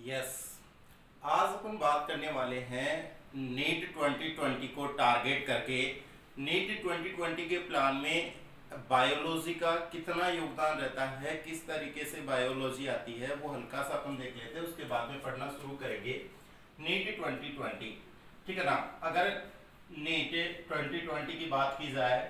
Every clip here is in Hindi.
यस, आज अपन बात करने वाले हैं नीट 2020 को टारगेट करके। नीट 2020 के प्लान में बायोलॉजी का कितना योगदान रहता है, किस तरीके से बायोलॉजी आती है, वो हल्का सा अपन देख लेते हैं, उसके बाद में पढ़ना शुरू करेंगे। नीट 2020, ठीक है ना। अगर नीट 2020 की बात की जाए,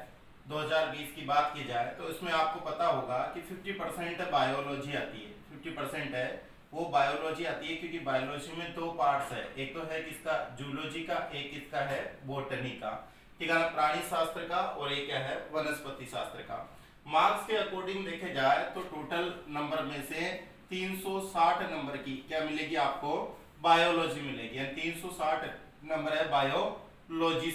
2020 की बात की जाए, तो इसमें आपको पता होगा कि 50% बायोलॉजी आती है। 50% है वो बायोलॉजी आती है, क्योंकि बायोलॉजी में दो पार्ट्स है, एक तो है किसका, जूलॉजी का, एक इसका है बोटनी का, ठीक है ना, प्राणी शास्त्र का, और एक क्या है, वनस्पति शास्त्र का। मार्क्स के अकॉर्डिंग देखे जाए तो टोटल नंबर में से 360 नंबर की क्या मिलेगी आपको, बायोलॉजी मिलेगी। यानी 360 नंबर है बायोलॉजी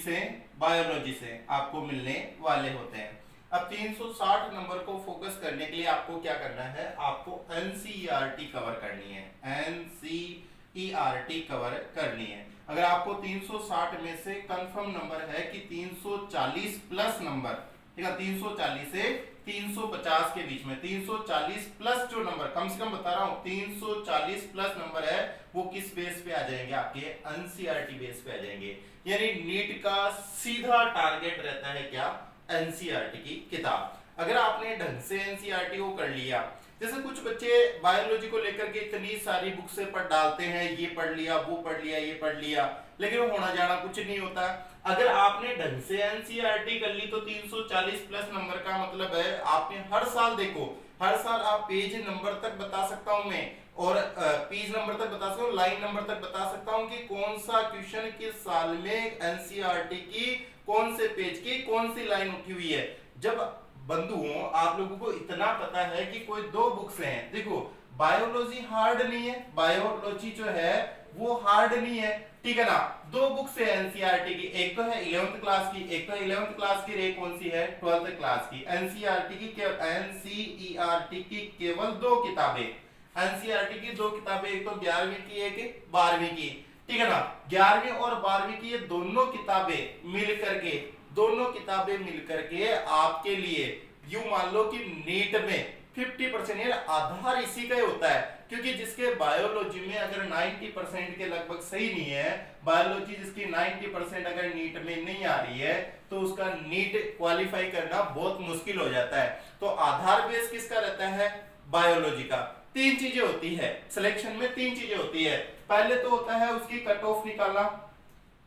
से आपको मिलने वाले होते हैं। अब 360 नंबर को फोकस करने के लिए आपको क्या करना है, आपको एनसीईआरटी कवर करनी है। एनसीईआरटी कवर करनी है। अगर आपको 360 में से कंफर्म नंबर है कि 340 प्लस नंबर, ठीक है, 340 से 350 के बीच में, 340 प्लस जो नंबर, कम से कम बता रहा हूं 340 प्लस नंबर है, वो किस बेस पे आ जाएंगे, आपके एनसीईआरटी बेस पे आ जाएंगे। यानी नीट का सीधा टारगेट रहता है क्या, एनसीईआरटी की किताब। अगर आपने ढंग से एनसीईआरटी को कर लिया, जैसे कुछ बच्चे बायोलॉजी को लेकर के इतनी सारी बुक से पढ़ डालते हैं, ये पढ़ लिया, वो पढ़ लिया, ये पढ़ लिया, लेकिन होना जाना कुछ नहीं होता। अगर आपने ढंग से एनसीईआरटी कर ली तो 340 प्लस नंबर का मतलब है आपने हर साल, देखो हर साल आप पेज नंबर तक बता सकता हूं मैं, और पेज नंबर तक बता सकता हूँ, लाइन नंबर तक बता सकता हूँ कि कौन सा क्वेश्चन किस साल में एनसीईआरटी की कौन से पेज की कौन सी लाइन उठी हुई है। जब बंधुओं आप लोगों को इतना पता है कि कोई दो बुक्स हैं, देखो बायोलॉजी हार्ड नहीं है, बायोलॉजी जो है वो हार्ड नहीं है, ठीक है ना। दो बुक्स है एनसीईआरटी की, एक तो है 11th क्लास की, एक तो 11th क्लास की, एक कौन सी है, 12th क्लास की। एनसीईआरटी की केवल दो किताबें, एनसीईआरटी की दो किताबें, एक तो 11वीं की, एक 12वीं की, ठीक है ना। 11वीं और 12वीं की ये दोनों किताबें मिल करके आपके लिए यूं मान लो कि नीट में 50% आधार इसी का ही होता है, क्योंकि जिसके बायोलॉजी में अगर 90% के लगभग सही नहीं है, बायोलॉजी जिसकी 90% अगर नीट में नहीं आ रही है, तो उसका नीट क्वालिफाई करना बहुत मुश्किल हो जाता है। तो आधार बेस किसका रहता है, बायोलॉजी का। तीन चीजें होती है सिलेक्शन में, तीन चीजें होती है। पहले तो होता है उसकी कट ऑफ निकालना,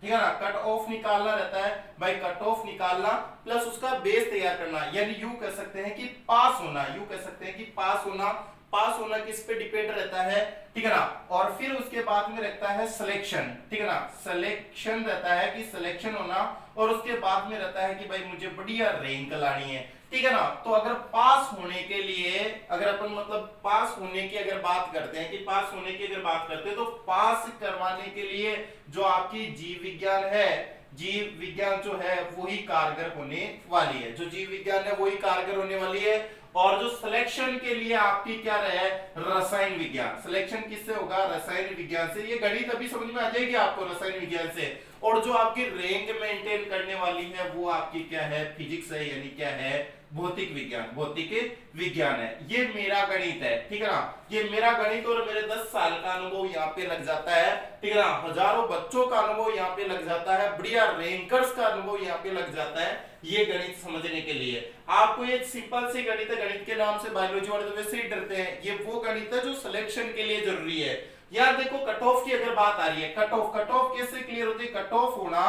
ठीक है ना, कट ऑफ निकालना रहता है भाई, कट ऑफ निकालना प्लस उसका बेस तैयार करना। यानी यूं कह सकते हैं कि पास होना, पास होना किस पे डिपेंड रहता है, ठीक है ना। और फिर उसके बाद में रहता है सिलेक्शन, ठीक है ना, सिलेक्शन रहता है कि सिलेक्शन होना, और उसके बाद में रहता है कि भाई मुझे बढ़िया रैंक लानी है, ठीक है ना। तो अगर पास होने के लिए, अगर अपन मतलब पास होने की अगर बात करते हैं, कि पास होने की अगर बात करते हैं, तो पास करवाने के लिए जो आपकी जीव विज्ञान है, जीव विज्ञान जो है वही कारगर होने वाली है, जो जीव विज्ञान है वही कारगर होने वाली है। और जो सिलेक्शन के लिए आपकी क्या रहे, रसायन विज्ञान। सिलेक्शन किससे होगा, रसायन विज्ञान से। ये गणित अभी समझ में आ जाएगी आपको, रसायन विज्ञान से। और जो आपकी रैंक मेंटेन करने वाली है वो आपकी क्या है, फिजिक्स है, यानी क्या है, भौतिक विज्ञान है। ये मेरा गणित है, ठीक है ना, ये मेरा गणित, और मेरे 10 साल का अनुभव यहाँ पे लग जाता है, ठीक है ना, हजारों बच्चों का अनुभव यहाँ पे लग जाता है, बढ़िया रैंकर्स का अनुभव यहाँ पे लग जाता है, ये गणित समझने के लिए। आपको एक सिंपल सी गणित है, गणित के नाम से बायोलॉजी वाले तो वैसे ही डरते हैं, ये वो गणित है जो सिलेक्शन के लिए जरूरी है। यार देखो कट ऑफ की अगर बात आ रही है, कट ऑफ कैसे क्लियर होती है, कट ऑफ होना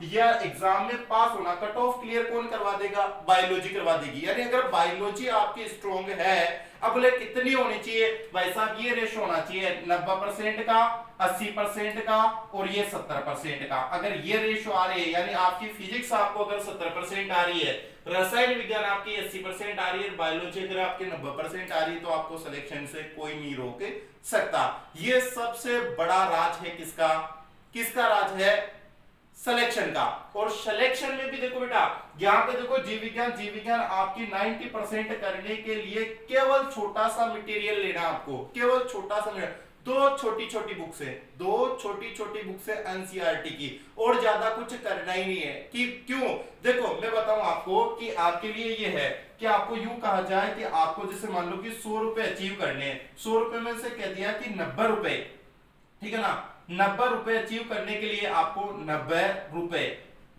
या एग्जाम में पास होना, कट ऑफ क्लियर कौन करवा देगा, बायोलॉजी करवा देगी। यानी अगर बायोलॉजी आपकी स्ट्रॉन्ग है, अब बोले कितनी होनी चाहिए भाई साहब, ये रेशो होना चाहिए 90% का, 80% का, और ये 70% का। अगर ये रेशो आ रही है, यानी आपकी फिजिक्स आपको अगर 70% आ रही है, रसायन विज्ञान आपकी 80% आ रही है, बायोलॉजी अगर आपकी 90% आ रही है, तो आपको सिलेक्शन से कोई नहीं रोक सकता। ये सबसे बड़ा राज है किसका राज है, सिलेक्शन का। और सिलेक्शन में भी देखो बेटा, यहाँ पे देखो जीव विज्ञान आपकी 90% करने के लिए केवल छोटा सा मटेरियल लेना, आपको केवल छोटा सा दो छोटी छोटी बुक्स है एनसीईआरटी की, और ज्यादा कुछ करना ही नहीं है। कि क्यों, देखो मैं बताऊं आपको कि आपके लिए ये है कि आपको यूं कहा जाए कि आपको जैसे मान लो कि 100 रुपए अचीव करने हैं, 100 रुपए में से कह दिया कि 90 रुपए ठीक है ना। 90 रुपए अचीव करने के लिए आपको 90 रुपए,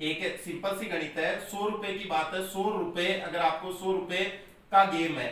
एक सिंपल सी गणित है, 100 रुपए की बात है, 100 रुपए अगर आपको 100 रुपए का गेम है,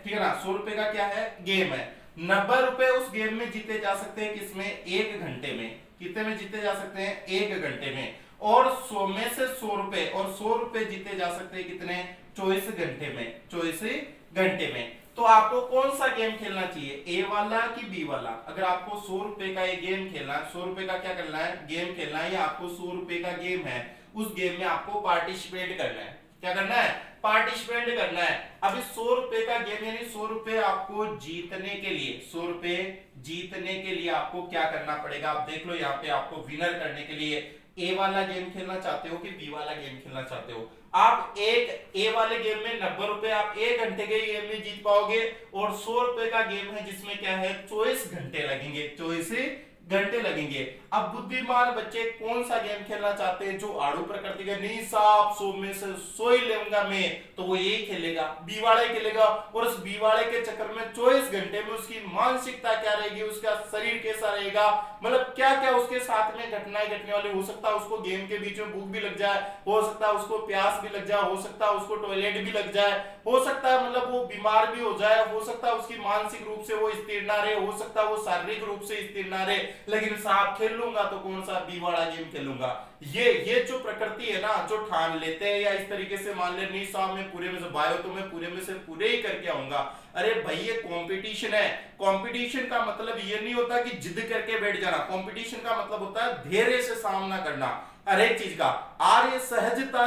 ठीक है ना, 100 रुपए का क्या है, गेम है। 90 रुपए उस गेम में जीते जा सकते हैं किसमें, 1 घंटे में। कितने में जीते जा सकते हैं, 1 घंटे में। और 100 में से 100 रुपए, और 100 रुपए जीते जा सकते हैं कितने, 24 घंटे में, 24 घंटे में। तो आपको कौन सा गेम खेलना चाहिए, ए वाला कि बी वाला। अगर आपको 100 रुपए का ये गेम खेलना है, 100 रुपए का क्या करना है, गेम खेलना है, या आपको 100 रुपए का गेम है, उस गेम में आपको पार्टिसिपेट करना है। क्या करना है, पार्टिसिपेट करना है। अभी 100 रुपए का गेम, यानी 100 रुपए आपको जीतने के लिए, 100 रुपए जीतने के लिए आपको क्या करना पड़ेगा, आप देख लो यहाँ पे। आपको विनर करने के लिए ए वाला गेम खेलना चाहते हो कि बी वाला गेम खेलना चाहते हो। आप एक ए वाले गेम में 90 रुपए आप 1 घंटे के गेम में जीत पाओगे, और 100 रुपए का गेम है जिसमें क्या है, 24 घंटे लगेंगे, 24 घंटे लगेंगे। अब बुद्धिमान बच्चे कौन सा गेम खेलना चाहते हैं, जो आड़ू प्रकृति का, नहीं साहब 100 में से 100 ही लूंगा मैं, तो वो यही खेलेगा, बी वाला ही खेलेगा। और उस बी वाले के चक्कर में 24 घंटे में उसकी मानसिकता क्या रहेगी, उसका शरीर कैसा रहेगा, मतलब क्या क्या उसके साथ में घटनाएं घटने वाली। हो सकता है उसको गेम के बीच में भूख भी लग जाए, हो सकता है उसको प्यास भी लग जाए, हो सकता है उसको टॉयलेट भी लग जाए, हो सकता है मतलब वो बीमार भी हो जाए, हो सकता है उसकी मानसिक रूप से वो स्थिर ना रहे, हो सकता है वो शारीरिक रूप से स्थिर ना रहे। लेकिन साहब खेल लूंगा तो कौन सा, बी वाला गेम खेलूंगा। ये जो प्रकृति है ना, जो ठान लेते हैं, या इस तरीके से मान ले, नहीं साहब मैं पूरे में से बायो, तो मैं पूरे में से पूरे ही करके आऊंगा। अरे भाई ये कंपटीशन है। कंपटीशन का मतलब ये नहीं होता कि जिद करके बैठ जाना। कंपटीशन का मतलब होता है धैर्य से सामना करना हर एक चीज का, और ये सहजता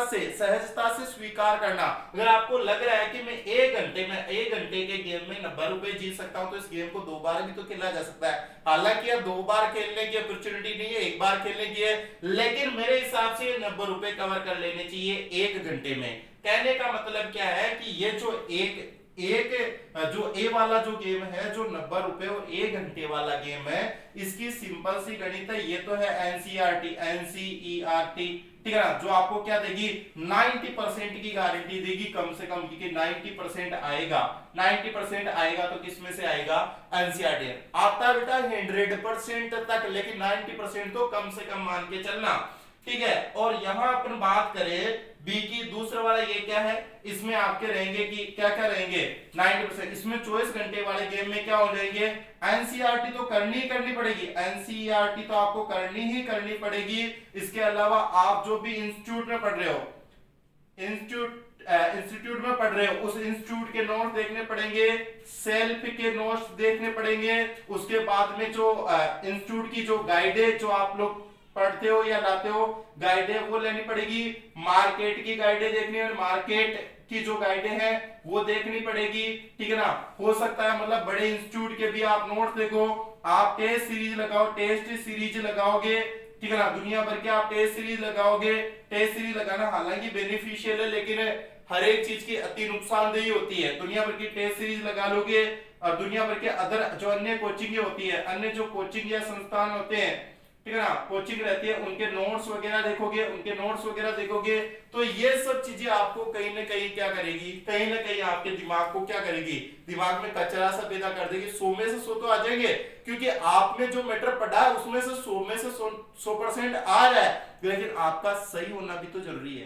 से स्वीकार करना। अगर आपको लग रहा है कि मैं 1 घंटे के गेम में 90 रुपए जीत सकता हूं, तो इस गेम को 2 बार भी तो खेला जा सकता है। हालांकि अब 2 बार खेलने की अपॉर्चुनिटी नहीं है, 1 बार खेलने की है, लेकिन मेरे हिसाब से 90 रुपए कवर कर लेने चाहिए 1 घंटे में। कहने का मतलब क्या है कि ये जो जो ए वाला जो गेम है, जो 90 रुपए और 1 घंटे वाला गेम है, इसकी सिंपल सी गणित है। ये तो है एनसीईआरटी, ठीक है ना, जो आपको क्या देगी, 90% की गारंटी देगी कम से कम, क्योंकि 90% आएगा, 90% आएगा तो किसमें से आएगा, एनसीईआरटी। आता बेटा 100% तक, लेकिन 90% तो कम से कम मान के चलना, ठीक है। और यहां अपन बात करें बी की, दूसरा वाला ये क्या है, इसमें आपके रहेंगे कि क्या क्या रहेंगे, 90%। इसमें 24 घंटे वाले गेम में क्या हो जाएंगे, एनसीईआरटी तो करनी ही करनी पड़ेगी, एनसीईआरटी तो आपको करनी ही करनी पड़ेगी। इसके अलावा आप जो भी इंस्टीट्यूट में पढ़ रहे हो, इंस्टीट्यूट में पढ़ रहे हो, उस इंस्टीट्यूट के नोट्स देखने पड़ेंगे, सेल्फ के नोट्स देखने पड़ेंगे। उसके बाद में जो इंस्टीट्यूट की जो गाइड है, जो आप लोग पढ़ते हो या लाते हो, गाइडें वो लेनी पड़ेगी। मार्केट की गाइडें देखनी है, मार्केट की जो गाइडें हैं वो देखनी पड़ेगी, ठीक है ना। हो सकता है मतलब बड़े इंस्टीट्यूट के भी आप नोट्स देखो, आप टेस्ट सीरीज लगाओ, टेस्ट सीरीज लगाओगे, ठीक है ना, दुनिया भर के आप टेस्ट सीरीज लगाओगे। टेस्ट सीरीज लगाना हालांकि बेनिफिशियल है, लेकिन हर एक चीज की अति नुकसानदेही होती है। दुनिया भर की टेस्ट सीरीज लगा लोगे, और दुनिया भर के अदर जो अन्य कोचिंग होती है, अन्य जो कोचिंग या संस्थान होते हैं, ठीक है ना, कोचिंग रहती है, उनके नोट्स वगैरह देखोगे, तो ये सब चीजें आपको कहीं ना कहीं क्या करेगी, कहीं ना कहीं आपके दिमाग को क्या करेगी, दिमाग में कचरा सा पैदा कर देगी। 100 में से 100 तो आ जाएंगे, क्योंकि आपने जो मैटर पढ़ा है उसमें से 100% आ रहा है, लेकिन आपका सही होना भी तो जरूरी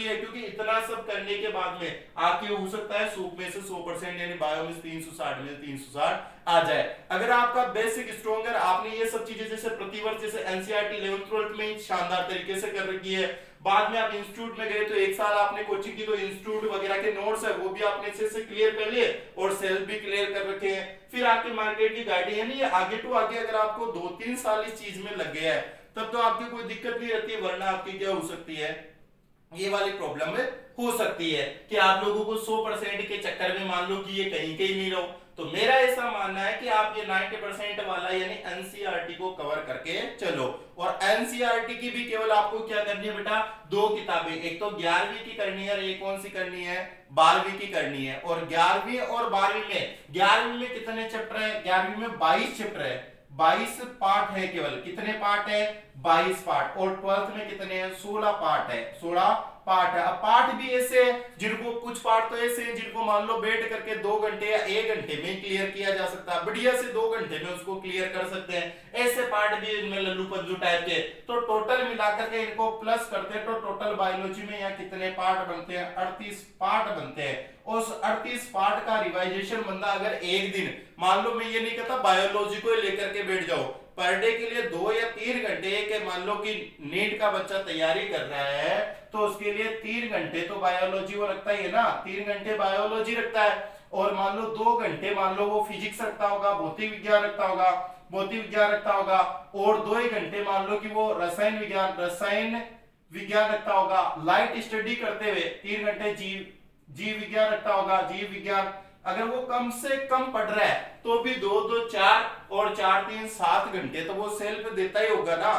है, क्योंकि इतना सब करने के बाद में आपके हो सकता है 100 में से 100%, यानी बायो में 360 में 360 आ जाए। अगर आपका बेसिक स्ट्रॉन्ग है, आपने ये सब चीजें जैसे प्रतिवर्ष, जैसे एनसीईआरटी 11th 12th में शानदार तरीके से कर रखी है, बाद में आप इंस्टीट्यूट में गए तो 1 साल आपने कोचिंग की, तो इंस्टीट्यूट वगैरह के नोट्स है वो भी आपने अच्छे से क्लियर कर लिए, और सेल्फ भी क्लियर कर रखे हैं। फिर आपके मार्केट की गाइडें, यानी आगे टू आगे अगर आपको 2-3 साल इस चीज में लग गया है, तब तो आपकी कोई दिक्कत नहीं रहती है। वरना आपकी क्या हो सकती है, ये वाली प्रॉब्लम हो सकती है कि आप लोगों को 100% के चक्कर में मान लो कि ये कहीं के ही नहीं रहो। तो मेरा ऐसा मानना है कि आप ये 90% वाला यानी एनसीईआरटी को कवर करके चलो। और एनसीईआरटी की भी केवल आपको क्या करनी है बेटा, 2 किताबें, एक तो 11वीं की करनी है, और एक कौन सी करनी है, 12वीं की करनी है। और 11वीं और 12वीं में कितने चैप्टर है, 11वीं में 22 चैप्टर है, 22 पार्ट है केवल। कितने पार्ट है, 22 पार्ट। और 12th में कितने हैं, 16 पार्ट है, 16 पार्ट है। अब पार्ट भी ऐसे है जिनको कुछ पार्ट तो ऐसे हैं जिनको मान लो बैठ करके 2 घंटे या 1 घंटे में क्लियर किया जा सकता है, बढ़िया से 2 घंटे में उसको क्लियर कर सकते हैं। ऐसे पार्ट भी इनमें लल्लू पल्लू टाइप के। तो टोटल मिलाकर के इनको प्लस करते हैं तो टोटल बायोलॉजी में यहाँ कितने पार्ट बनते हैं, 38 पार्ट बनते हैं। उस 38 पार्ट का रिवाइजेशन बंदा अगर एक दिन, मान लो मैं ये नहीं कहता बायोलॉजी को लेकर के बैठ जाओ, पर डे के लिए 2 या 3 घंटे के मान लो कि नीट का बच्चा तैयारी कर रहा है तो उसके लिए 3 घंटे तो बायोलॉजी वो रखता ही है ना, 3 घंटे बायोलॉजी रखता है। और मान लो 2 घंटे मान लो वो फिजिक्स रखता होगा, भौतिक विज्ञान रखता होगा, भौतिक विज्ञान रखता होगा। और 2 घंटे मान लो कि वो रसायन विज्ञान रखता होगा। लाइट स्टडी करते हुए 3 घंटे जीव विज्ञान रखता होगा, जीव विज्ञान। अगर वो कम से कम पढ़ रहा है तो भी 2 2 4 और 4 3 7 घंटे तो वो सेल्फ देता ही होगा ना,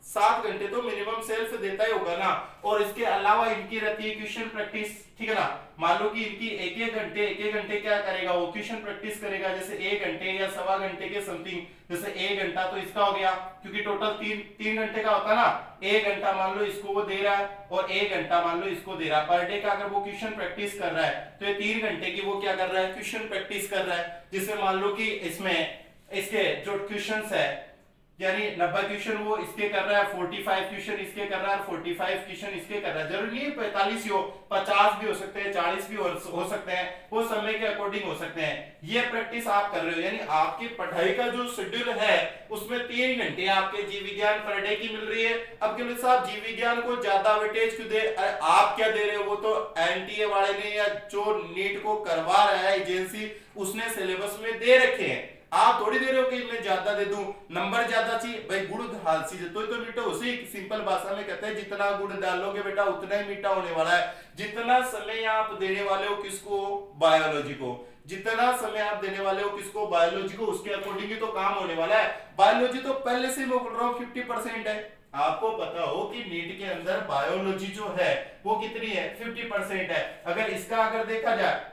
7 घंटे तो मिनिमम सेल्फ देता ही होगा ना। और इसके अलावा इनकी रहती है क्वेश्चन प्रैक्टिस, ठीक है ना। मान लो कि इनकी एक एक घंटे क्या करेगा वो क्वेश्चन प्रैक्टिस करेगा, जैसे 1 घंटे या सवा घंटे के समथिंग। जैसे 1 घंटा तो इसका हो गया क्योंकि टोटल 3 घंटे का होता है ना, 1 घंटा मान लो इसको वो दे रहा है और 1 घंटा मान लो इसको दे रहा है। पर डे का अगर वो क्वेश्चन प्रैक्टिस कर रहा है तो ये 3 घंटे की वो क्या कर रहा है, क्वेश्चन प्रैक्टिस कर रहा है। जिसमें मान लो कि इसमें इसके जो क्वेश्चंस है यानी 90 क्वेश्चन वो इसके कर रहा है, 45 क्वेश्चन इसके कर रहा है, 45 क्वेश्चन इसके कर रहा है। जरूरी नहीं 45 ही हो, 50 भी हो सकते हैं, 40 भी हो सकते हैं, वो समय के अकॉर्डिंग हो सकते हैं। ये प्रैक्टिस आप कर रहे हो यानी आपकी पढ़ाई का जो शेड्यूल है उसमें 3 घंटे आपके जीव विज्ञान पर डे की मिल रही है। अब क्यों साहब जीव विज्ञान को ज्यादा वेटेज क्यों दे, आप क्या दे रहे हो, वो तो एनटीए वाले ने या जो नीट को करवा रहा है एजेंसी उसने सिलेबस में दे रखे हैं। आप थोड़ी दे रहे हो कि मैं ज्यादा दे दूं, नंबर ज्यादा चाहिए भाई, गुड़ घालसी तो मीठा उसी सिंपल भाषा में कहते हैं जितना गुड़ डालोगे बेटा उतना ही मीठा होने वाला है। जितना समय आप देने वाले हो किसको, बायोलॉजी को, जितना समय आप देने वाले हो किसको, बायोलॉजी को, उसके अकॉर्डिंग ही तो काम होने वाला है। बायोलॉजी तो पहले से मैं बोल रहा हूँ 50% है। आपको पता हो कि नीट के अंदर बायोलॉजी जो है वो कितनी है, 50% है। अगर इसका अगर देखा जाए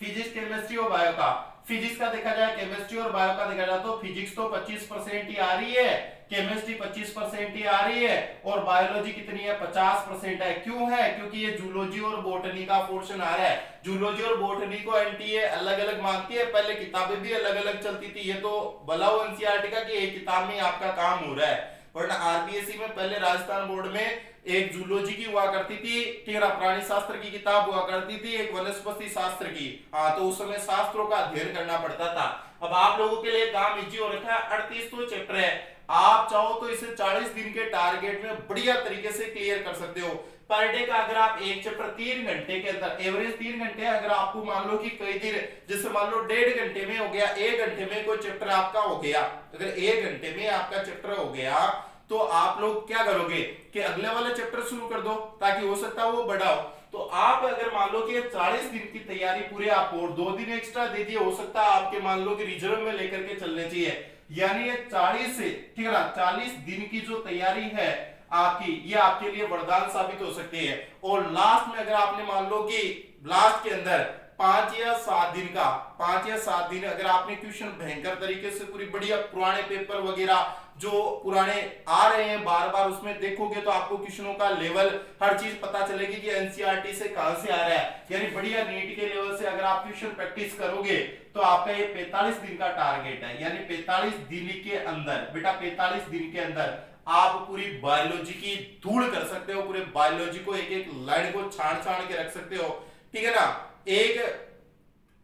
फिजिक्स केमिस्ट्री और बायो का, फिजिक्स का देखा जाए केमिस्ट्री और बायो का देखा जाए तो फिजिक्स तो 25% ही आ रही है, केमिस्ट्री 25% ही आ रही है और बायोलॉजी कितनी है, 50% है। क्यों है, क्योंकि ये जूलॉजी और बोटनी का पोर्शन आ रहा है। जूलॉजी और बोटनी को एनटीए अलग अलग मानती है, पहले किताबें भी अलग अलग चलती थी। ये तो भला हो एनसीईआरटी का कि एक किताब में आपका काम हो रहा है, वरना आरबीएसई में पहले राजस्थान बोर्ड में एक जूलॉजी की हुआ करती थी, ठीक है, प्राणी शास्त्र की किताब हुआ करती थी, एक वनस्पति शास्त्र की। हाँ, तो उस समय शास्त्रों का अध्ययन करना पड़ता था। अब आप लोगों के लिए काम इजी हो रखा है, 38 तो चैप्टर है, आप चाहो तो इसे 40 दिन के टारगेट में बढ़िया तरीके से क्लियर कर सकते हो। पर डे का अगर आप एक चैप्टर 3 घंटे के अंदर, एवरेज 3 घंटे, अगर आपको मान लो कि कई दिन जैसे मान लो 1.5 घंटे में हो गया, 1 घंटे में कोई चैप्टर आपका हो गया, अगर 1 घंटे में आपका चैप्टर हो गया तो आप लोग क्या करोगे कि अगले वाले चैप्टर शुरू कर दो ताकि हो सकता है वो बढ़ाओ। तो आप अगर मान लो कि 40 दिन की तैयारी पूरे आप और 2 दिन एक्स्ट्रा दे दिए, हो सकता है आपके मान लो कि रिजर्व में लेकर के चलने चाहिए। यानी ये 40 से, ठीक है ना, 40 दिन की जो तैयारी है आपकी, ये आपके लिए वरदान साबित हो सकती है। और लास्ट में अगर आपने मान लो कि लास्ट के अंदर 5 या 7 दिन का, 5 या 7 दिन अगर आपने क्वेश्चन भयंकर तरीके से पूरी बढ़िया पुराने पेपर वगैरह जो पुराने आ रहे हैं बार बार उसमें देखोगे तो आपको क्वेश्चनों का लेवल हर चीज पता चलेगी कि एनसीईआरटी से कहां से आ रहा है। यानी बढ़िया नीट के लेवल से अगर आप क्वेश्चन प्रैक्टिस करोगे तो आपका ये 45 दिन का टारगेट है। यानी 45 दिन के अंदर बेटा, 45 दिन के अंदर आप पूरी बायोलॉजी की धूल कर सकते हो, पूरे बायोलॉजी को एक एक लाइन को छान छान के रख सकते हो, ठीक है ना। एक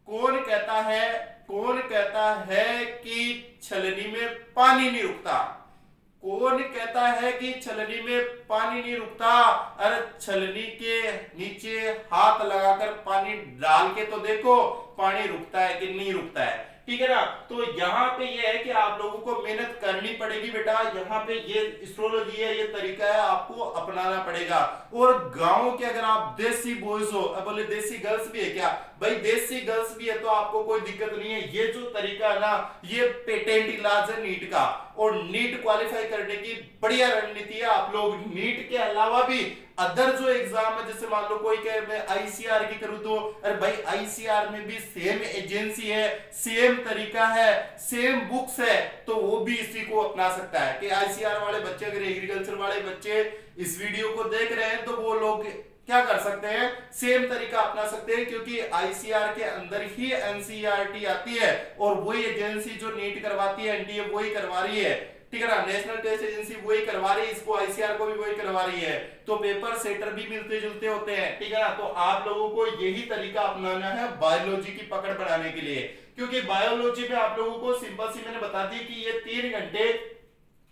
कौन कहता है कि छलनी में पानी नहीं रुकता, कौन कहता है कि छलनी में पानी नहीं रुकता, अरे छलनी के नीचे हाथ लगाकर पानी डाल के तो देखो पानी रुकता है कि नहीं रुकता है, ठीक है ना। तो यहाँ पे ये है कि आप लोगों को मेहनत करनी पड़ेगी बेटा, यहाँ पे ये एस्ट्रोलॉजी है, ये तरीका है, आपको अपनाना पड़ेगा। और गांव के अगर आप देसी बॉयज हो, अब बोले देसी गर्ल्स भी है क्या, भाई देसी गर्ल्स भी है तो आपको कोई दिक्कत नहीं है। ये जो तरीका है ना, ये पेटेंट इलाज है नीट का, और नीट क्वालिफाई करने की बढ़िया रणनीति है। आप लोग नीट के अलावा भी अदर जो एग्जाम है, जैसे मान लो कोई कहे मैं आईसीआर की करूं, तो अरे भाई आईसीआर में भी सेम एजेंसी है, सेम तरीका है, सेम बुक्स है, तो वो भी इसी को अपना सकता है। कि आईसीआर वाले बच्चे, अगर एग्रीकल्चर वाले बच्चे इस वीडियो को देख रहे हैं तो वो लोग क्या कर सकते हैं, सेम तरीका अपना सकते हैं, क्योंकि आईसीआर के अंदर ही एनसीईआरटी आती है और वही एजेंसी जो नीट करवाती है एनटीए वही करवा रही है, ठीक है ना, नेशनल टेस्ट एजेंसी वही करवा रही है, इसको आईसीआर को भी वही करवा रही है, तो पेपर सेटर भी मिलते जुलते होते हैं, ठीक है ना। तो आप लोगों को यही तरीका अपनाना है बायोलॉजी की पकड़ बढ़ाने के लिए, क्योंकि बायोलॉजी में आप लोगों को सिंपल सी मैंने बता दी कि ये 3 घंटे,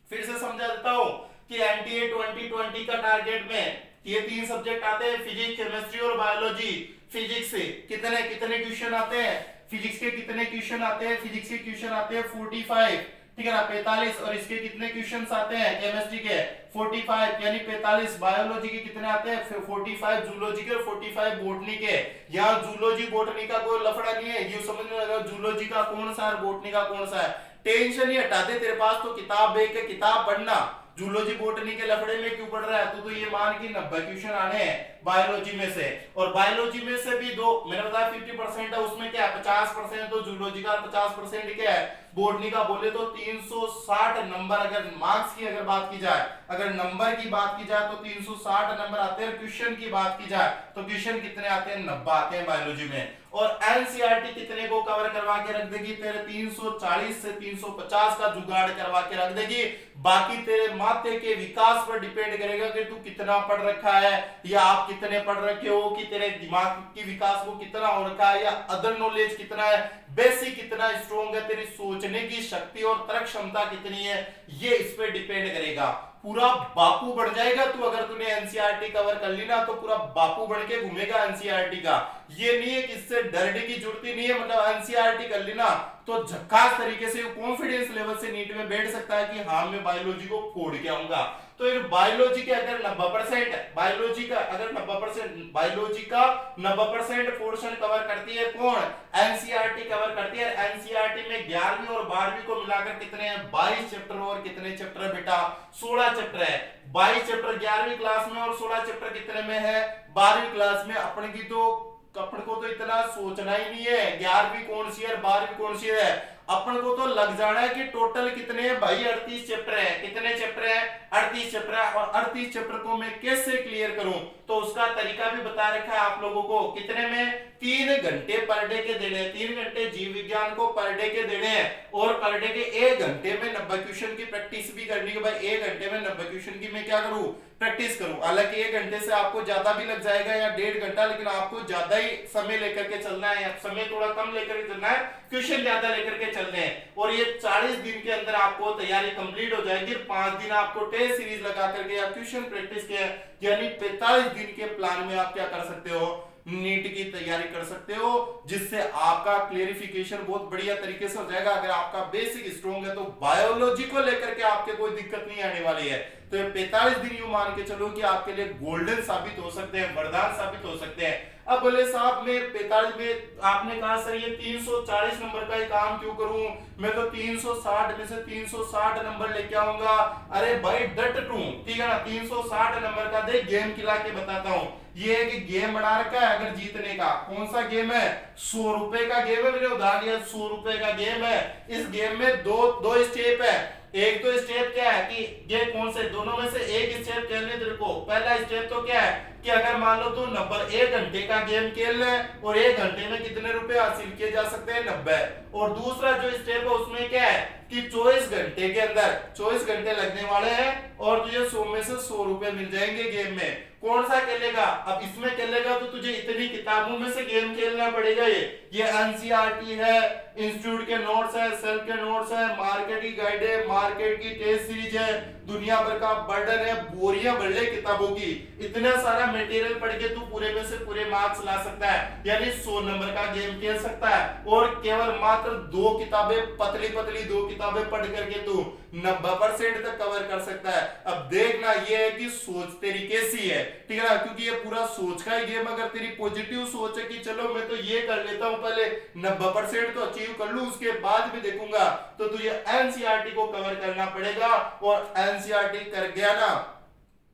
फिर से समझा देता हूं कि एनटीए 2020 का टारगेट में ये 3 सब्जेक्ट आते हैं, फिजिक्स, केमिस्ट्री और बायोलॉजी। फिजिक्स से कितने कितने क्वेश्चन आते हैं, फिजिक्स के कितने क्वेश्चन आते हैं, फिजिक्स के क्वेश्चन आते हैं 45, ठीक है ना, 45, और इसके कितने क्वेश्चंस आते हैं केमिस्ट्री के 45 यानी 45, बायोलॉजी के कितने आते हैं 45, जूलॉजी के 45 बॉटनी के। यहाँ जूलॉजी बॉटनी का कोई लफड़ा नहीं है, ये समझ में लगा जूलॉजी का कौन सा है बॉटनी का कौन सा है, टेंशन ही हटा दे, तेरे पास तो किताब है कि किताब पढ़ना, जूलॉजी बॉटनी के लफड़े में क्यों पढ़ रहा है, तो ये मान की 90 क्वेश्चन आने हैं बायोलॉजी में से, और बायोलॉजी में से भी दो मैंने बताया 50% है, उसमें क्या है 50% तो जूलॉजी का, 50% क्या है बॉटनी का, बोले तो 360 नंबर, अगर मार्क्स की अगर बात की जाए, अगर नंबर की बात की जाए तो 360 नंबर आते हैं, क्वेश्चन की बात की जाए तो क्वेश्चन कितने आते हैं 90 आते हैं बायोलॉजी में, और एनसीईआरटी कितने को कवर करवा के रख देगी, तेरे 340 से 350 का जुगाड़ करवा के रख देगी, बाकी तेरे माथे के विकास पर डिपेंड करेगा कि तू कितना पढ़ रखा है, या आप कितने पढ़ रखे हो, कि तेरे दिमाग की विकास को कितना हो रखा है, या अदर नॉलेज कितना है, बेसिक कितना स्ट्रॉन्ग है, तेरी सोचने की शक्ति और तर्क क्षमता कितनी है, ये इस पे डिपेंड करेगा। पूरा बापू बढ़ जाएगा तू, अगर तूने एनसीईआरटी कवर कर ली ना तो पूरा बापू बन के घूमेगा एनसीईआरटी का, ये नहीं है कि इससे डरने की जरूरत ही नहीं है, मतलब एनसीईआरटी कर ली ना तो झक्कास तरीके से कॉन्फिडेंस लेवल से नीट में बैठ सकता है कि हाँ मैं बायोलॉजी को फोड़ के आऊंगा। तो फिर बायोलॉजी के अगर 90% बायोलॉजी का अगर 90% बायोलॉजी का 90% पोर्शन कवर करती है कौन, एनसीईआरटी कवर करती है, एनसीईआरटी में 11वीं और 12वीं को मिलाकर कितने हैं 22 चैप्टर, और कितने चैप्टर है बेटा 16 चैप्टर है, 22 चैप्टर 11वीं क्लास में और 16 चैप्टर कितने में है 12वीं क्लास में। अपन को तो इतना सोचना ही नहीं है 11वीं कौन सी है 12वीं कौन सी है, अपन को तो लग जाना है कि टोटल कितने हैं भाई 38 चैप्टर है, कितने चैप्टर है 38 चैप्टर है, और 38 चैप्टर को मैं कैसे क्लियर करूं तो उसका तरीका भी बता रखा है आप लोगों को, कितने में 3 घंटे पर डे के देने हैं, 3 घंटे जीव विज्ञान को पर डे के देने हैं, और पर डे के 1 घंटे में 90 क्वेश्चन की प्रैक्टिस भी करनी है भाई, 1 घंटे में 90 क्वेश्चन की मैं क्या करूं प्रैक्टिस करूं, हालांकि 1 घंटे से आपको ज्यादा भी लग जाएगा या 1.5 घंटा, लेकिन आपको ज्यादा ही समय लेकर के चलना है, समय थोड़ा कम लेकर के चलना है, क्वेश्चन ज्यादा लेकर के चलने हैं, और ये 40 दिन के अंदर आपको तैयारी कंप्लीट हो जाएगी, 5 दिन आपको टेस्ट सीरीज लगा करके या क्वेश्चन प्रैक्टिस के, यानी 45 दिन के प्लान में आप क्या कर सकते हो नीट की तैयारी कर सकते हो, जिससे आपका क्लेरिफिकेशन बहुत बढ़िया तरीके से हो जाएगा। अगर आपका बेसिक स्ट्रॉन्ग है तो बायोलॉजी को लेकर के आपके कोई दिक्कत नहीं आने वाली है, तो ये 45 दिन यूं मान के चलो कि आपके लिए गोल्डन साबित हो सकते हैं, वरदान साबित हो सकते हैं। अब बोले साहब मैं 45 में आपने कहा सर ये 340 नंबर का ही काम क्यों करूं, मैं तो 360 में से 360 नंबर लेके आऊंगा, अरे भाई डट टू, ठीक है ना, 360 नंबर का दे गेम खिला के बताता हूं, ये एक गेम बना रखा है अगर जीतने का, कौन सा गेम है 100 रुपए का गेम है, मैंने उधार लिया 100 रुपए का गेम है, इस गेम में दो स्टेप है, एक तो स्टेप क्या है कि ये कौन से दोनों में से एक स्टेप खेलने तेरे को, पहला स्टेप तो क्या है कि अगर मान लो तू 1 घंटे का गेम खेल रहे और 1 घंटे में कितने रुपए हासिल किए जा सकते हैं 90, और दूसरा जो स्टेप है उसमें क्या है कि 24 घंटे के अंदर 24 घंटे लगने वाले हैं और तुझे 100 में से 100 रुपए मिल जाएंगे गेम में, कौन सा खेलेगा, अब इसमें खेलेगा तो तुझे इतनी किताबों में से गेम खेलना पड़ेगा, ये एनसीईआरटी है, इंस्टीट्यूट के नोट्स है, सेल्फ के नोट्स है, मार्केट की गाइड है, मार्केट की टेस्ट सीरीज है, दुनिया भर का बर्डन है, बोरियां भर ले किताबों की, इतना सारा मटेरियल पढ़ के तू पूरे में से पूरे मार्क्स ला सकता है, यानी 100 नंबर का गेम खेल सकता है, और केवल मात्र 2 किताबें पतली पतली 2 किताबें पढ़ करके तू 90% तक कवर कर सकता है। अब देखना ये है कि सोच तेरी कैसी है, ठीक है ना, क्योंकि ये पूरा सोच का ही गेम, अगर तेरी पॉजिटिव सोच है कि चलो मैं तो ये कर लेता हूं पहले 90% तो अचीव कर लूं उसके बाद भी देखूंगा, तो तुझे एनसीईआरटी को कवर करना पड़ेगा, और एनसीईआरटी कर गया ना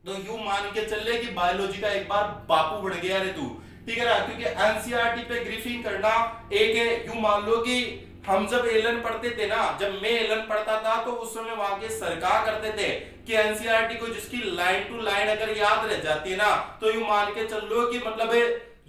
तो यूं मान के चल ले कि बायोलॉजी का एक बार बापू बन गया रे तू, ठीक है ना, क्योंकि एनसीईआरटी पे ग्रीफिंग करना एक है, यूं मान लो कि हम जब एलन पढ़ते थे ना, जब मैं एलन पढ़ता था तो उस समय वहां के सर कहा करते थे कि एनसीईआरटी को जिसकी लाइन टू लाइन अगर याद रह जाती है ना, तो यूं मान के चल लो कि मतलब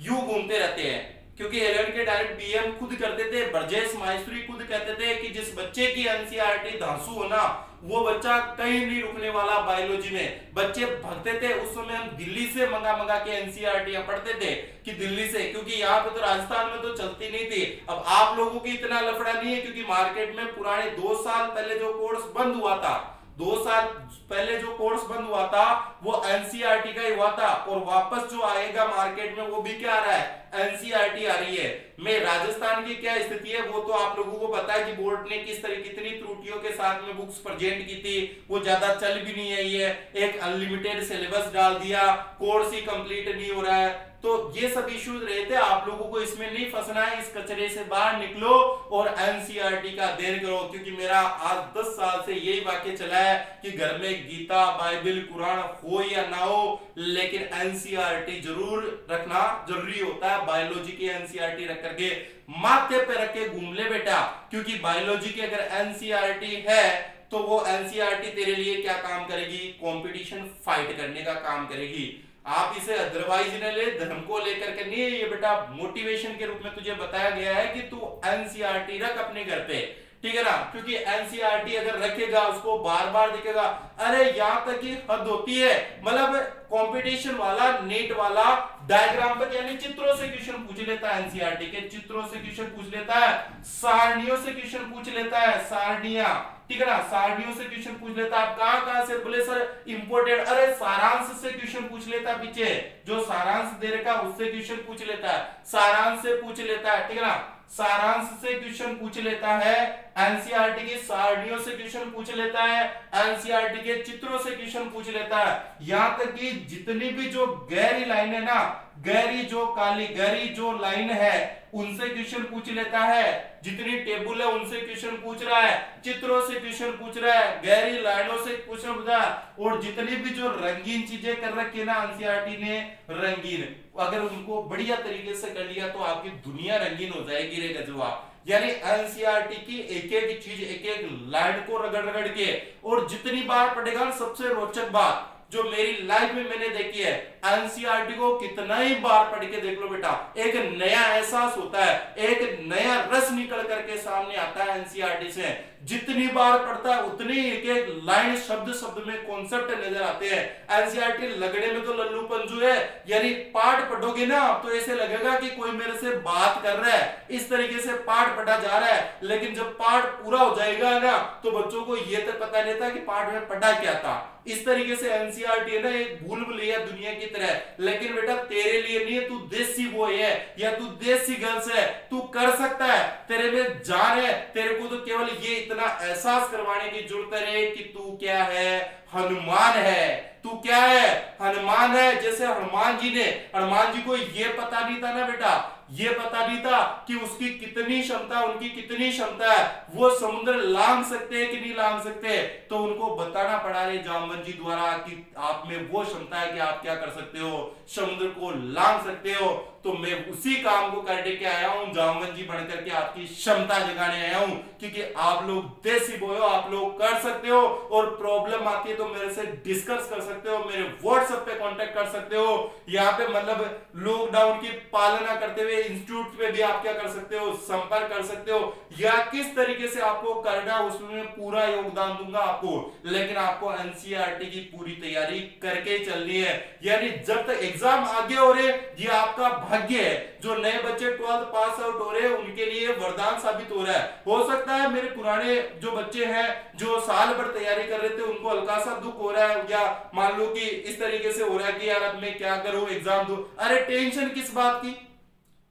यूं घूमते रहते हैं। क्योंकि एलन के डायरेक्ट बीएम खुद करते थे, ब्रजेश माहेश्वरी खुद कहते थे कि जिस बच्चे की एनसीईआरटी धांसू हो ना, वो बच्चा कहीं नहीं रुकने वाला बायोलॉजी में। बच्चे भागते थे, उस समय हम दिल्ली से मंगा मंगा के एनसीईआरटी पढ़ते थे कि दिल्ली से, क्योंकि यहाँ पे तो राजस्थान में तो चलती नहीं थी। अब आप लोगों की इतना लफड़ा नहीं है, क्योंकि मार्केट में पुराने 2 साल पहले जो कोर्स बंद हुआ था, 2 साल पहले जो कोर्स बंद हुआ था वो एनसीईआरटी का ही हुआ था, और वापस जो आएगा मार्केट में वो भी क्या आ रहा है, एनसीईआरटी आ रही है। मैं राजस्थान की क्या स्थिति है वो तो आप लोगों को पता है कि बोर्ड ने किस तरह कितनी त्रुटियों के साथ में बुक्स प्रेजेंट की थी, वो ज्यादा चल भी नहीं है, एक अनलिमिटेड सिलेबस डाल दिया, कोर्स ही कंप्लीट नहीं हो रहा है। तो ये सब इश्यूज रहे थे, आप लोगों को इसमें नहीं फंसना है, इस कचरे से बाहर निकलो और एनसीईआरटी का अध्ययन करो। क्योंकि मेरा आज 10 साल से यही वाक्य चला है कि घर में गीता, बाइबल, कुरान हो या ना हो, लेकिन एनसीईआरटी जरूर रखना जरूरी होता है। बायोलॉजी की एनसीईआरटी रख करके माथे पे रख के घूम ले बेटा, क्योंकि बायोलॉजी की अगर एनसीईआरटी है तो वो एनसीईआरटी तेरे लिए क्या काम करेगी, कंपटीशन फाइट करने का काम करेगी। आप इसे अदरवाइज न ले, धर्म को लेकर के नहीं, ये बेटा मोटिवेशन के रूप में तुझे बताया गया है कि तू एनसीईआरटी रख अपने घर पे, ठीक है ना। क्योंकि एनसीईआरटी अगर रखेगा, उसको बार बार दिखेगा, अरे यहां तक की हद होती है, मतलब कंपटीशन वाला, नेट वाला डायग्राम पर यानी चित्रों से क्वेश्चन पूछ लेता है, एनसीईआरटी के चित्रों से क्वेश्चन पूछ लेता है, सारणियों से क्वेश्चन पूछ लेता है, सारणियां, ठीक है ना, सारणियों से क्वेश्चन पूछ लेता है। आप कहां से बोले सर इंपोर्टेड, अरे सारांश से क्वेश्चन पूछ लेता है, पीछे जो सारांश दे रखा उससे क्वेश्चन पूछ लेता है, सारांश से पूछ लेता है, ठीक है ना, सारांश से क्वेश्चन पूछ लेता है, एनसीईआरटी की सारणियों से क्वेश्चन पूछ लेता है, एनसीईआरटी के चित्रों से क्वेश्चन पूछ लेता है। यहां तक कि जितनी भी जो गहरी लाइन है ना, गहरी जो काली गहरी जो लाइन है उनसे क्वेश्चन पूछ लेता है, जितनी टेबल है उनसे क्वेश्चन पूछ रहा है, चित्रों से क्वेश्चन पूछ रहा है, गहरी लाइनों से क्वेश्चन पूछ रहा है, और जितनी भी जो रंगीन चीजें कर रखी है ना एनसीईआरटी ने, रंगीन, अगर उनको बढ़िया तरीके से कर लिया तो आपकी दुनिया रंगीन हो जाएगी रे गजवा। यानी एनसीईआरटी की एक एक चीज, एक एक लाइन को रगड़ रगड़ के, और जितनी बार पढ़ेगा, सबसे रोचक बात जो मेरी लाइफ में मैंने देखी है, एनसीईआरटी को कितना ही बार पढ़ के देख लो बेटा, एक नया एहसास होता है, एक नया रस निकल करके सामने आता है एनसीईआरटी से। जितनी बार पढ़ता है उतनी एक एक लाइन, शब्द शब्द में कॉन्सेप्ट नजर आते हैं। एनसीईआरटी लगने में तो लल्लू पंजू है, यानी पाठ पढ़ोगे ना तो ऐसे लगेगा कि कोई मेरे से बात कर रहा है, इस तरीके से पाठ पढ़ा जा रहा है। लेकिन जब पाठ पूरा हो जाएगा ना तो बच्चों को ये तक पता नहीं था कि पाठ में पढ़ा क्या था। इस तरीके से एनसीईआरटी है ना एक भूल भुलैया दुनिया की तरह, लेकिन बेटा तेरे लिए नहीं है, तू देसी बॉय है या तू देसी गर्ल्स है, तू कर सकता है, तेरे में जान है। तेरे को तो केवल ये इतना एहसास करवाने की जरूरत है कि तू क्या है, हनुमान है। तू क्या है, हनुमान है। जैसे हनुमान जी को ये पता नहीं था ना बेटा, ये पता नहीं था कि उसकी कितनी क्षमता, उनकी कितनी क्षमता है, वो समुद्र लांघ सकते हैं कि नहीं लांघ सकते, तो उनको बताना पड़ा रे जामवंत जी द्वारा कि आप में वो क्षमता है कि आप क्या कर सकते हो, समुद्र को लांघ सकते हो। तो मैं उसी काम को करने के आया हूं, जामवंत जी बनकर के आपकी क्षमता जगाने आया हूं, क्योंकि आप लोग देसी बॉय हो, आप लोग कर सकते हो, और प्रॉब्लम आती है तो मेरे से डिस्कस कर सकते हो, मेरे व्हाट्सएप पे कांटेक्ट कर सकते हो। यहाँ पे मतलब लॉकडाउन की पालना करते हुए इंस्टीट्यूट पे भी आप क्या कर सकते हो, संपर्क कर सकते हो, या किस तरीके से आपको करना उसमें पूरा योगदान दूंगा आपको। लेकिन आपको एनसीईआरटी की पूरी तैयारी करके चलनी है, यानी जब तक एग्जाम आगे हो रहे, ये आपका भाग्य है। जो नए बच्चे 12th पास आउट हो रहे हैं उनके लिए वरदान साबित हो रहा है। हो सकता है मेरे पुराने जो बच्चे हैं जो साल भर तैयारी कर रहे थे उनको हल्का सा दुख हो रहा है, या मान लो कि इस तरीके से हो रहा है कि यार अब मैं क्या करूं, एग्जाम दो। अरे टेंशन किस बात की,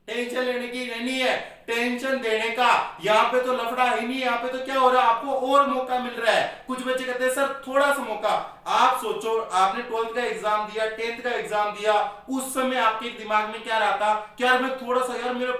टेंशन लेने की नहीं है, टेंशन देने का। यहाँ पे तो लफड़ा ही नहीं, यहाँ पे तो क्या हो रहा है, आपको और मौका मिल रहा है। कुछ बच्चे कहते हैं सर थोड़ा सा मौका। आप सोचो, आपने 12th का एग्जाम दिया, 10th का एग्जाम दिया, उस समय आपके दिमाग में क्या रहा था, क्या मैं थोड़ा सा, यार मेरा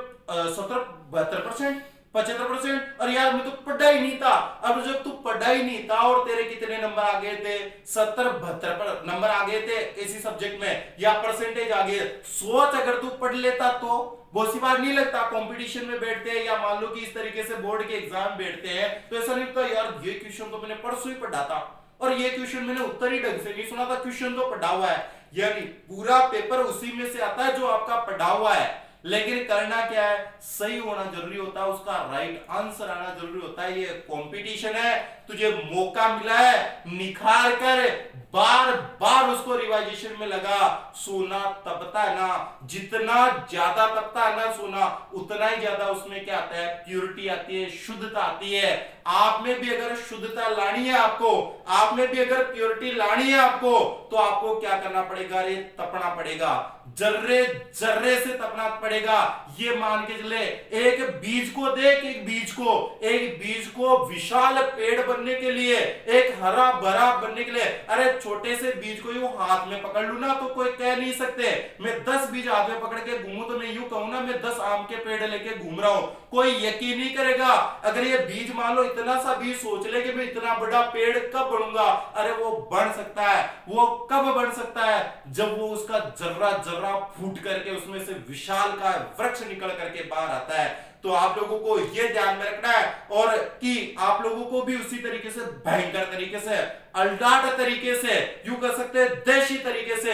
70-72% 75%। और यार मैं तो पढ़ा ही नहीं था। अब जब तू पढ़ा ही नहीं था और तेरे कितने नंबर आ गए थे, 70-72 नंबर आ गए थे किसी सब्जेक्ट में, या परसेंटेज आ गए, सोच अगर तू पढ़ लेता तो। बहुत सी बार नहीं लगता कंपटीशन में बैठते हैं, या मान लो कि इस तरीके से बोर्ड के एग्जाम बैठते हैं, तो ऐसा नहीं लगता यार ये क्वेश्चन तो मैंने परसों ही पढ़ा था और ये क्वेश्चन मैंने उत्तर ही ढंग से नहीं सुना था, क्वेश्चन तो पढ़ा हुआ है। यानी पूरा पेपर उसी में से आता है जो आपका पढ़ा हुआ है। लेकिन करना क्या है, सही होना जरूरी होता है, उसका राइट आंसर आना जरूरी होता है। ये कंपटीशन है, तुझे मौका मिला है, निखार कर, बार बार उसको रिवाइजेशन में लगा। सोना तपता है ना, जितना ज्यादा तपता है ना सोना, उतना ही ज्यादा उसमें क्या आता है, प्योरिटी आती है, शुद्धता आती है। आप में भी अगर शुद्धता लानी है आपको, आप में भी अगर प्योरिटी लानी है आपको, तो आपको क्या करना पड़ेगा, रे तपना पड़ेगा, जर्रे जर्रे से तपना पड़ेगा। ये मान के चले, एक बीज को देख, एक बीज को विशाल पेड़ बनने के लिए, एक हरा भरा बनने के लिए, अरे छोटे से बीज को यूं हाथ में पकड़ लू ना तो कोई कह नहीं सकते। मैं 10 बीज हाथ में पकड़ के घूमू तो मैं यूं कहूं ना मैं 10 आम के पेड़ लेके घूम रहा हूं, कोई यकीन नहीं करेगा। अगर ये बीज मान लो इतना सा बीज सोच ले कि मैं इतना बड़ा पेड़ कब बनूंगा, अरे वो बन सकता है, वो कब बन सकता है, जब वो उसका जर्रा जर्रा फूट करके उसमें से विशाल का वृक्ष निकल करके बाहर आता है। तो आप लोगों को यह ध्यान में रखना है, और कि आप लोगों को भी उसी तरीके से, भयंकर तरीके से, अल्डाट तरीके से, यूं कर सकते हैं देशी तरीके से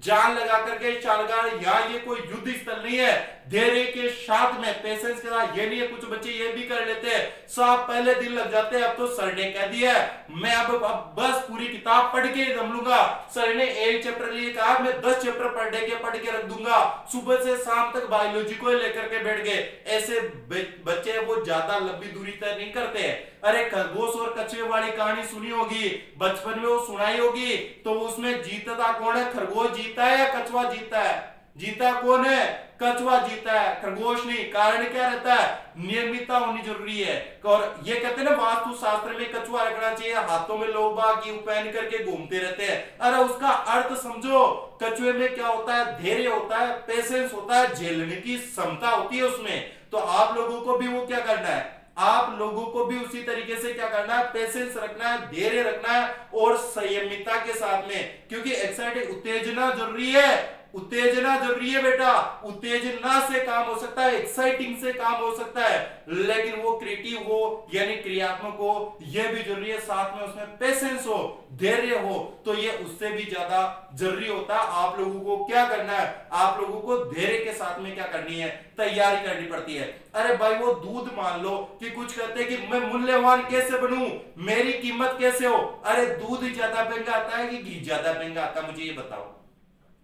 जान लगा करके चालगार, यहाँ ये कोई युद्ध स्थल नहीं है, धैर्य के साथ में, पेशेंस के साथ। ये नहीं है कुछ बच्चे ये भी कर लेते हैं, साहब पहले दिन लग जाते हैं, अब तो सर ने कह दिया मैं अब बस पूरी किताब पढ़ के दम लूंगा, सर ने एक चैप्टर लिए कहा मैं 10 चैप्टर पढ़ के रख दूंगा, सुबह से शाम तक बायोलॉजी को लेकर के बैठ गए। ऐसे बच्चे वो ज्यादा लंबी दूरी तय नहीं करते। अरे खरगोश और कछुए वाली कहानी सुनी होगी, बचपन में वो सुनाई होगी, तो उसमें जीतता कौन है, खरगोश जीता है या कछुआ जीता है, जीता कौन है, कछुआ जीता है, खरगोश नहीं। कारण क्या रहता है, नियमितता होनी जरूरी है। और ये कहते हैं ना वास्तु शास्त्र में कछुआ रखना चाहिए, हाथों में लोग बाग पहन करके घूमते रहते हैं। अरे उसका अर्थ समझो, कछुए में क्या होता है, धैर्य होता है, पेशेंस होता है, झेलने की क्षमता होती है उसमें। तो आप लोगों को भी वो क्या करना है, आप लोगों को भी उसी तरीके से क्या करना है, पेशेंस रखना है, धैर्य रखना है, और संयमितता के साथ में, क्योंकि एक्साइटिंग उत्तेजना जरूरी है, उत्तेजना जरूरी है बेटा। उत्तेजना से काम हो सकता है, एक्साइटिंग से काम हो सकता है, लेकिन वो क्रिएटिव हो यानी क्रियात्मक हो, यह भी जरूरी है, साथ में उसमें पेशेंस हो, धैर्य हो, तो ये उससे भी ज्यादा जरूरी होता है। आप लोगों को क्या करना है, आप लोगों को धैर्य के साथ में क्या करनी है, तैयारी करनी पड़ती है। अरे भाई वो दूध मान लो कि कुछ कहते हैं कि मैं मूल्यवान कैसे बनूं, मेरी कीमत कैसे हो, अरे दूध ज्यादा महंगा आता है कि घी ज्यादा महंगा आता है, मुझे ये बताओ,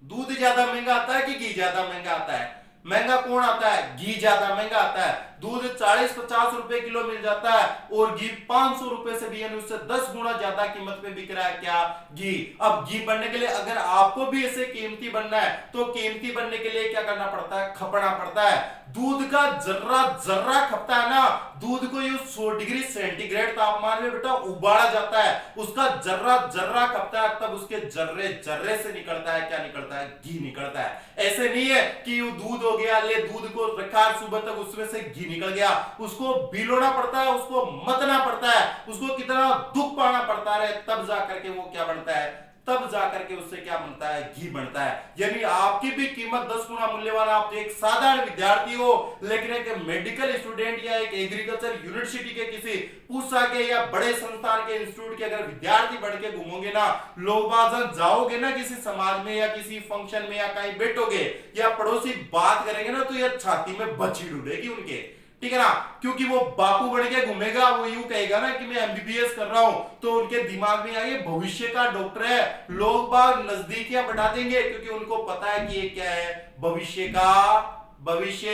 दूध ज्यादा महंगा आता है कि घी ज्यादा महंगा आता है, महंगा कौन आता है, घी ज्यादा महंगा आता है। दूध 40-50 रुपए किलो मिल जाता है और घी 500 रुपए से भी, यानी उससे 10 गुना ज्यादा कीमत पे बिक रहा है क्या, घी। अब घी बनने के लिए अगर आपको भी ऐसे कीमती बनना है, तो कीमती बनने के लिए क्या करना पड़ता है, खपना पड़ता है। दूध का जर्रा जर्रा खपता है ना, दूध को 100 डिग्री सेंटीग्रेड तापमान में बेटा उबाला जाता है, उसका जर्रा जर्रा खपता है, तब उसके जर्रे जर्रे से निकलता है, क्या निकलता है, घी निकलता है। ऐसे नहीं है कि ये दूध हो गया, ले दूध को रखा सुबह तक उसमें से घी निकल गया, उसको बिलोना पड़ता है, उसको मतना पड़ता है, उसको कितना दुख पाना पड़ता है, तब जाकर के वो क्या बनता है, तब जाकर के उससे क्या बनता है, घी बनता है। यानी आपकी भी कीमत 10 गुना मूल्यवान। आप तो एक साधारण विद्यार्थी हो, लेकिन एक मेडिकल स्टूडेंट या एक एग्रीकल्चर यूनिवर्सिटी के किसी पूसा के या बड़े संस्थान के इंस्टीट्यूट के अगर विद्यार्थी बढ़ के घूमोगे ना, लोग बाजन जाओगे ना किसी समाज में या किसी फंक्शन में या कहीं बैठोगे या पड़ोसी बात करेंगे ना, तो यह छाती में बची डूबेगी उनके, ठीक है ना, क्योंकि वो बापू बन के घूमेगा, वो यूं कहेगा ना कि मैं एमबीबीएस कर रहा हूं, तो उनके दिमाग में आए भविष्य का डॉक्टर है, लोग बाग नजदीकियां बढ़ा देंगे, क्योंकि उनको पता है कि ये क्या है, भविष्य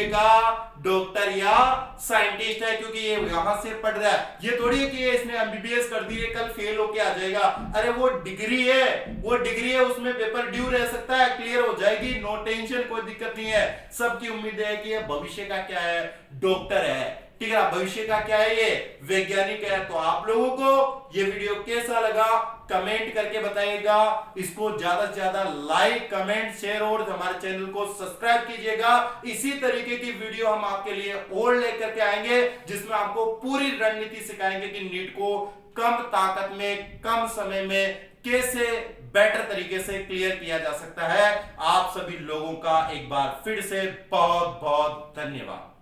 का डॉक्टर या साइंटिस्ट है, क्योंकि ये यहां से पढ़ रहा है। ये थोड़ी है कि ये इसने एमबीबीएस कर दी है कल फेल होके आ जाएगा, अरे वो डिग्री है, उसमें पेपर ड्यू रह सकता है, क्लियर हो जाएगी, नो टेंशन, कोई दिक्कत नहीं है। सबकी उम्मीद है कि ये भविष्य का क्या है, डॉक्टर है, ठीक है, भविष्य का क्या है, ये वैज्ञानिक है। तो आप लोगों को ये वीडियो कैसा लगा कमेंट करके बताइएगा। इसको ज्यादा से ज्यादा लाइक, कमेंट, शेयर और हमारे चैनल को सब्सक्राइब कीजिएगा। इसी तरीके की वीडियो हम आपके लिए और लेकर के आएंगे, जिसमें आपको पूरी रणनीति सिखाएंगे कि नीट को कम ताकत में, कम समय में कैसे बेटर तरीके से क्लियर किया जा सकता है। आप सभी लोगों का एक बार फिर से बहुत बहुत धन्यवाद।